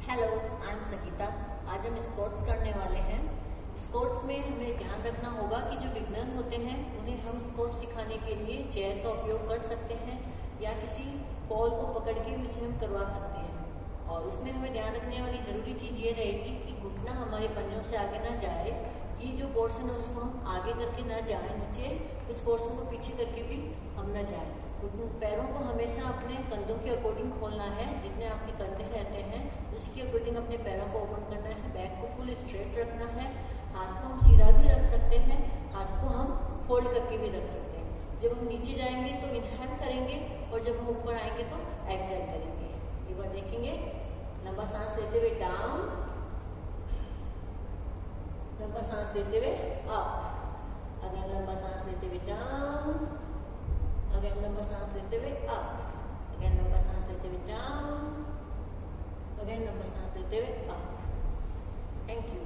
Hello, I am Sangeeta. आज हम squats करने वाले हैं। स्क्वाट्स में हमें ध्यान रखना होगा कि जो बिगनर होते हैं उन्हें हम स्क्वाट्स सिखाने के लिए चेयर का उपयोग कर सकते हैं या किसी पॉल को पकड़ के भी उसे हम करवा सकते हैं। और उसमें हमें ध्यान रखने वाली ज़रूरी चीज़ ये रहेगी कि घुटना हमारे पंजों से आगे ना जाए। ये जो पोर्शन है उसको हम आगे करके ना जाए नीचे, उस पोर्शन को पीछे करके भी हम ना जाए। पैरों को हमेशा अपने कंधों के अकॉर्डिंग खोलना है। जितने आपके कंधे रहते हैं उसके अकॉर्डिंग अपने पैरों को ओपन करना है। बैक को फुल स्ट्रेट रखना है। हाथ को हम सीधा भी रख सकते हैं, हाथ को हम फोल्ड करके भी रख सकते हैं। जब हम नीचे जाएंगे तो इनहेल करेंगे और जब हम ऊपर आएंगे तो एक्सहेल करेंगे। एक बार देखेंगे, लंबा सांस लेते हुए डाउन, लंबा सांस लेते हुए अप, अगेन लंबा सांस लेते हुए डाउन, अगेन लंबा सांस लेते हुए अप, अगेन लंबा सांस लेते हुए डाउन, अगेन लंबा सांस लेते हुए अप। Thank you.